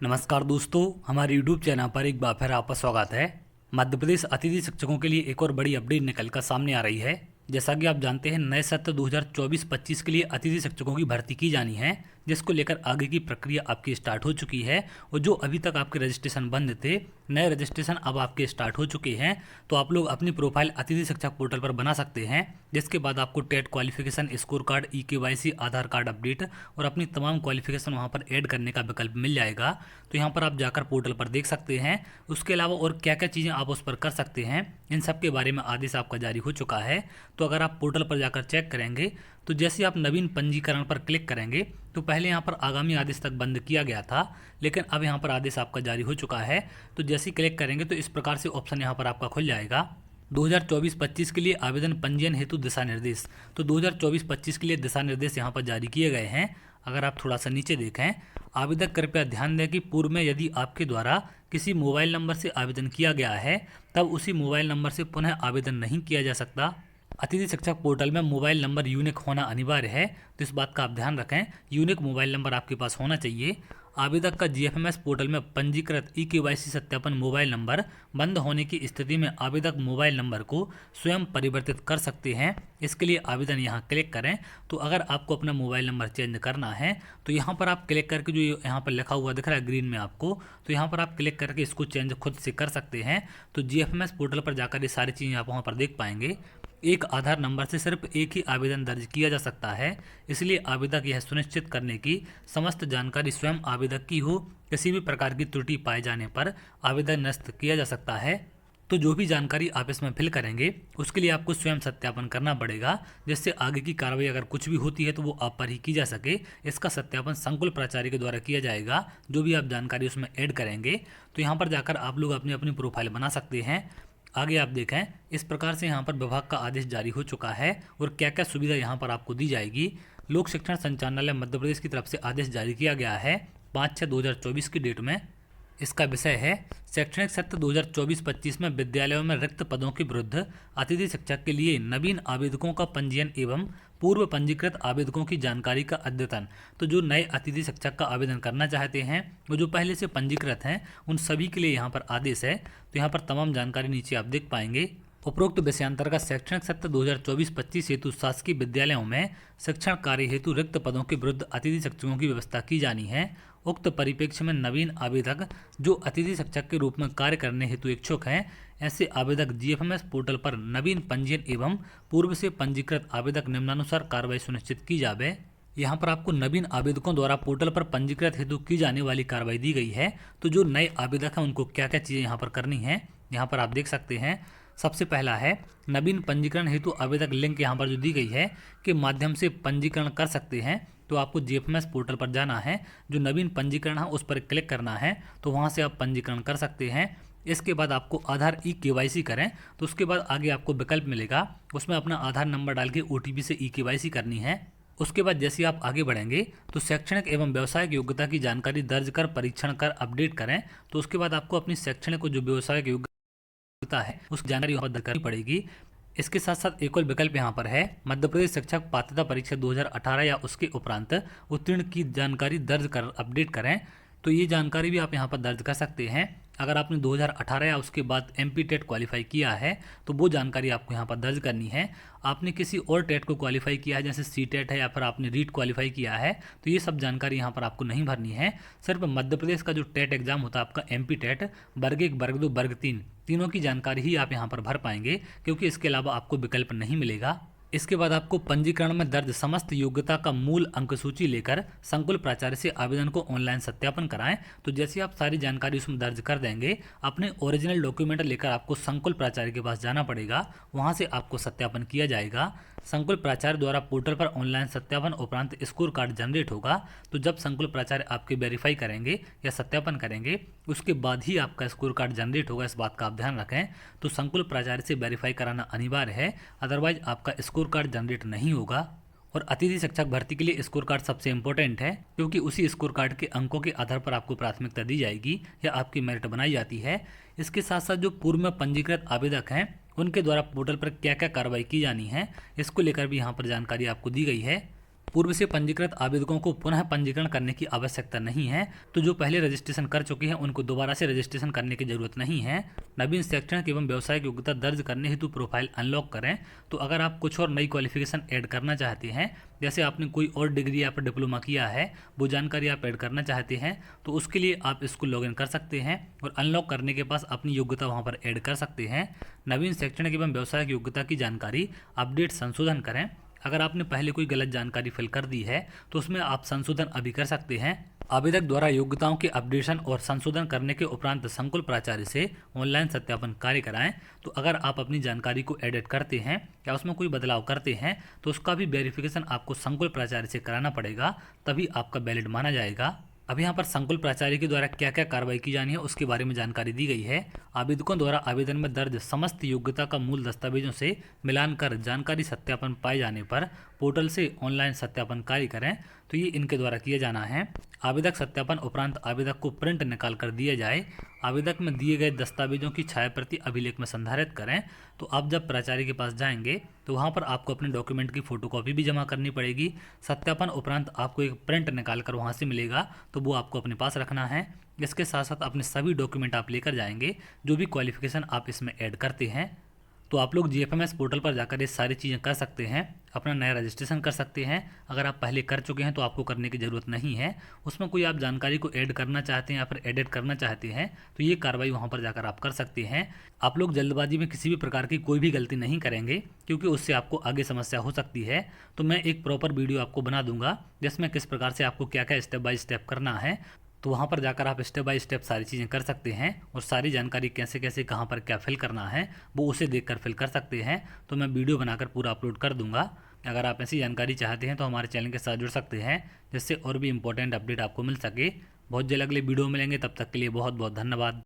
नमस्कार दोस्तों, हमारे यूट्यूब चैनल पर एक बार फिर आपका स्वागत है। मध्य प्रदेश अतिथि शिक्षकों के लिए एक और बड़ी अपडेट निकल कर सामने आ रही है। जैसा कि आप जानते हैं, नए सत्र 2024-25 के लिए अतिथि शिक्षकों की भर्ती की जानी है, जिसको लेकर आगे की प्रक्रिया आपकी स्टार्ट हो चुकी है। और जो अभी तक आपके रजिस्ट्रेशन बंद थे, नए रजिस्ट्रेशन अब आपके स्टार्ट हो चुके हैं। तो आप लोग अपनी प्रोफाइल अतिथि शिक्षक पोर्टल पर बना सकते हैं, जिसके बाद आपको TET qualification, score card, e KYC, Aadhaar card update और अपनी तमाम क्वालिफिकेशन वहां पर ऐड करने का विकल्प मिल जाएगा। तो यहाँ पर आप जाकर पोर्टल पर देख सकते हैं। उसके अलावा और क्या क्या चीज़ें आप उस पर कर सकते हैं, इन सब के बारे में आदेश आपका जारी हो चुका है। तो अगर आप पोर्टल पर जाकर चेक करेंगे तो जैसे आप नवीन पंजीकरण पर क्लिक करेंगे तो पहले यहाँ पर आगामी आदेश तक बंद किया गया था, लेकिन अब यहाँ पर आदेश आपका जारी हो चुका है। तो जैसे ही क्लिक करेंगे तो इस प्रकार से ऑप्शन यहाँ पर आपका खुल जाएगा। 2024-25 के लिए आवेदन पंजीयन हेतु दिशा निर्देश। तो 2024-25 के लिए दिशा निर्देश यहाँ पर जारी किए गए हैं। अगर आप थोड़ा सा नीचे देखें, आवेदक कृपया ध्यान दें कि पूर्व में यदि आपके द्वारा किसी मोबाइल नंबर से आवेदन किया गया है, तब उसी मोबाइल नंबर से पुनः आवेदन नहीं किया जा सकता। अतिथि शिक्षक पोर्टल में मोबाइल नंबर यूनिक होना अनिवार्य है, तो इस बात का आप ध्यान रखें। यूनिक मोबाइल नंबर आपके पास होना चाहिए। आवेदक का जीएफएमएस पोर्टल में पंजीकृत ई-केवाईसी सत्यापन मोबाइल नंबर बंद होने की स्थिति में आवेदक मोबाइल नंबर को स्वयं परिवर्तित कर सकते हैं। इसके लिए आवेदन यहाँ क्लिक करें। तो अगर आपको अपना मोबाइल नंबर चेंज करना है तो यहाँ पर आप क्लिक करके, जो यहाँ पर लिखा हुआ दिख रहा है ग्रीन में आपको, तो यहाँ पर आप क्लिक करके इसको चेंज खुद से कर सकते हैं। तो जीएफएमएस पोर्टल पर जाकर ये सारी चीज़ें आप वहाँ पर देख पाएंगे। एक आधार नंबर से सिर्फ एक ही आवेदन दर्ज किया जा सकता है, इसलिए आवेदक यह सुनिश्चित करने की समस्त जानकारी स्वयं आवेदक की हो। किसी भी प्रकार की त्रुटि पाए जाने पर आवेदन निरस्त किया जा सकता है। तो जो भी जानकारी आप इसमें फिल करेंगे उसके लिए आपको स्वयं सत्यापन करना पड़ेगा, जिससे आगे की कार्रवाई अगर कुछ भी होती है तो वो आप पर ही की जा सके। इसका सत्यापन संकुल प्राचार्य के द्वारा किया जाएगा, जो भी आप जानकारी उसमें ऐड करेंगे। तो यहाँ पर जाकर आप लोग अपनी अपनी प्रोफाइल बना सकते हैं। आगे आप देखें, इस प्रकार से यहाँ पर विभाग का आदेश जारी हो चुका है और क्या क्या सुविधा यहाँ पर आपको दी जाएगी। लोक शिक्षण संचालनालय मध्य प्रदेश की तरफ से आदेश जारी किया गया है 5/6/2024 की डेट में। इसका विषय है शैक्षणिक सत्र 2024-25 में विद्यालयों में रिक्त पदों के विरुद्ध अतिथि शिक्षक के लिए नवीन आवेदकों का पंजीयन एवं पूर्व पंजीकृत आवेदकों की जानकारी का अद्यतन। तो जो नए अतिथि शिक्षक का आवेदन करना चाहते हैं, वो जो पहले से पंजीकृत हैं, उन सभी के लिए यहाँ पर आदेश है। तो यहाँ पर तमाम जानकारी नीचे आप देख पाएंगे। उपरोक्त विषयांतर का शैक्षणिक सत्र 2024-25 हेतु शासकीय विद्यालयों में शिक्षण कार्य हेतु रिक्त पदों के विरुद्ध अतिथि शिक्षकों की व्यवस्था की जानी है। उक्त परिप्रेक्ष्य में नवीन आवेदक जो अतिथि शिक्षक के रूप में कार्य करने हेतु इच्छुक हैं, ऐसे आवेदक जीएफएमएस पोर्टल पर नवीन पंजीयन एवं पूर्व से पंजीकृत आवेदक निम्नानुसार कार्रवाई सुनिश्चित की जाए। यहाँ पर आपको नवीन आवेदकों द्वारा पोर्टल पर पंजीकृत हेतु की जाने वाली कार्रवाई दी गई है। तो जो नए आवेदक हैं उनको क्या क्या चीज़ें यहाँ पर करनी है, यहाँ पर आप देख सकते हैं। सबसे पहला है नवीन पंजीकरण हेतु आवेदक लिंक यहाँ पर जो दी गई है के माध्यम से पंजीकरण कर सकते हैं। तो आपको जीएफएमएस पोर्टल पर जाना है, जो नवीन पंजीकरण है उस पर क्लिक करना है, तो वहाँ से आप पंजीकरण कर सकते हैं। इसके बाद आपको आधार ई-केवाईसी करें, तो उसके बाद आगे आपको विकल्प मिलेगा, उसमें अपना आधार नंबर डाल के ओटीपी से ई-केवाईसी करनी है। उसके बाद जैसे आप आगे बढ़ेंगे तो शैक्षणिक एवं व्यावसायिक योग्यता की जानकारी दर्ज कर परीक्षण कर अपडेट करें। तो उसके बाद आपको अपनी शैक्षणिक और जो व्यावसायिक योग्यता है उस जानकारी यहाँ पर दर्ज करनी पड़ेगी। इसके साथ साथ एक और विकल्प यहाँ पर है, मध्य प्रदेश शिक्षक पात्रता परीक्षा 2018 या उसके उपरांत उत्तीर्ण की जानकारी दर्ज कर अपडेट करें। तो ये जानकारी भी आप यहाँ पर दर्ज कर सकते हैं। अगर आपने 2018 या उसके बाद एमपी टेट क्वालिफाई किया है तो वो जानकारी आपको यहाँ पर दर्ज करनी है। आपने किसी और टेट को क्वालिफाई किया है, जैसे सी टेट है या फिर आपने रीट क्वालिफाई किया है, तो ये सब जानकारी यहाँ पर आपको नहीं भरनी है। सिर्फ मध्य प्रदेश का जो टेट एग्जाम होता है आपका एमपी टेट, वर्ग 1, वर्ग 2, वर्ग 3, तीनों की जानकारी ही आप यहाँ पर भर पाएंगे, क्योंकि इसके अलावा आपको विकल्प नहीं मिलेगा। इसके बाद आपको पंजीकरण में दर्ज समस्त योग्यता का मूल अंक सूची लेकर संकुल प्राचार्य से आवेदन को ऑनलाइन सत्यापन कराएं। तो जैसे आप सारी जानकारी उसमें दर्ज कर देंगे, अपने ओरिजिनल डॉक्यूमेंट लेकर आपको संकुल प्राचार्य के पास जाना पड़ेगा, वहां से आपको सत्यापन किया जाएगा। संकुल प्राचार्य द्वारा पोर्टल पर ऑनलाइन सत्यापन उपरांत स्कोर कार्ड जनरेट होगा। तो जब संकुल प्राचार्य आपके वेरीफाई करेंगे या सत्यापन करेंगे, उसके बाद ही आपका स्कोर कार्ड जनरेट होगा। इस बात का आप ध्यान रखें। तो संकुल प्राचार्य से वेरीफाई कराना अनिवार्य है, अदरवाइज आपका स्कोर कार्ड जनरेट नहीं होगा। और अतिथि शिक्षक भर्ती के लिए स्कोर कार्ड सबसे इंपॉर्टेंट है, क्योंकि उसी स्कोर कार्ड के अंकों के आधार पर आपको प्राथमिकता दी जाएगी या आपकी मेरिट बनाई जाती है। इसके साथ साथ जो पूर्व में पंजीकृत आवेदक हैं उनके द्वारा पोर्टल पर क्या क्या कार्रवाई की जानी है, इसको लेकर भी यहाँ पर जानकारी आपको दी गई है। पूर्व से पंजीकृत आवेदकों को पुनः पंजीकरण करने की आवश्यकता नहीं है। तो जो पहले रजिस्ट्रेशन कर चुके हैं उनको दोबारा से रजिस्ट्रेशन करने की जरूरत नहीं है। नवीन शैक्षणिक एवं व्यावसायिक योग्यता दर्ज करने हेतु प्रोफाइल अनलॉक करें। तो अगर आप कुछ और नई क्वालिफिकेशन ऐड करना चाहते हैं, जैसे आपने कोई और डिग्री या फिर डिप्लोमा किया है, वो जानकारी आप ऐड करना चाहते हैं, तो उसके लिए आप इसको लॉगिन कर सकते हैं और अनलॉक करने के पास अपनी योग्यता वहां पर ऐड कर सकते हैं। नवीन शैक्षणिक एवं व्यावसायिक योग्यता की जानकारी अपडेट संशोधन करें। अगर आपने पहले कोई गलत जानकारी फिल कर दी है तो उसमें आप संशोधन अभी कर सकते हैं। आवेदक द्वारा योग्यताओं के अपडेशन और संशोधन करने के उपरांत संकुल प्राचार्य से ऑनलाइन सत्यापन कार्य कराएं। तो अगर आप अपनी जानकारी को एडिट करते हैं या उसमें कोई बदलाव करते हैं तो उसका भी वेरिफिकेशन आपको संकुल प्राचार्य से कराना पड़ेगा, तभी आपका वैलिड माना जाएगा। अब यहाँ पर संकुल प्राचार्य के द्वारा क्या क्या कार्रवाई की जानी है उसके बारे में जानकारी दी गई है। आवेदकों द्वारा आवेदन में दर्ज समस्त योग्यता का मूल दस्तावेजों से मिलान कर जानकारी सत्यापन पाए जाने पर पोर्टल से ऑनलाइन सत्यापन कार्य करें। तो ये इनके द्वारा किया जाना है। आवेदक सत्यापन उपरांत आवेदक को प्रिंट निकाल कर दिया जाए। आवेदक में दिए गए दस्तावेजों की छायाप्रति अभिलेख में संधारित करें। तो आप जब प्राचार्य के पास जाएंगे तो वहाँ पर आपको अपने डॉक्यूमेंट की फोटोकॉपी भी जमा करनी पड़ेगी। सत्यापन उपरांत आपको एक प्रिंट निकाल कर वहाँ से मिलेगा, तो वो आपको अपने पास रखना है। इसके साथ साथ अपने सभी डॉक्यूमेंट आप लेकर जाएंगे, जो भी क्वालिफिकेशन आप इसमें ऐड करते हैं। तो आप लोग GFMS पोर्टल पर जाकर ये सारी चीज़ें कर सकते हैं, अपना नया रजिस्ट्रेशन कर सकते हैं। अगर आप पहले कर चुके हैं तो आपको करने की ज़रूरत नहीं है। उसमें कोई आप जानकारी को ऐड करना चाहते हैं या फिर एडिट करना चाहते हैं तो ये कार्रवाई वहाँ पर जाकर आप कर सकते हैं। आप लोग जल्दबाजी में किसी भी प्रकार की कोई भी गलती नहीं करेंगे, क्योंकि उससे आपको आगे समस्या हो सकती है। तो मैं एक प्रॉपर वीडियो आपको बना दूंगा जिसमें किस प्रकार से आपको क्या क्या स्टेप बाय स्टेप करना है। तो वहाँ पर जाकर आप स्टेप बाय स्टेप सारी चीज़ें कर सकते हैं और सारी जानकारी कैसे कैसे कहाँ पर क्या फिल करना है वो उसे देखकर फिल कर सकते हैं। तो मैं वीडियो बनाकर पूरा अपलोड कर दूंगा। अगर आप ऐसी जानकारी चाहते हैं तो हमारे चैनल के साथ जुड़ सकते हैं, जिससे और भी इंपॉर्टेंट अपडेट आपको मिल सके। बहुत जल्द अगले वीडियो मिलेंगे, तब तक के लिए बहुत बहुत धन्यवाद।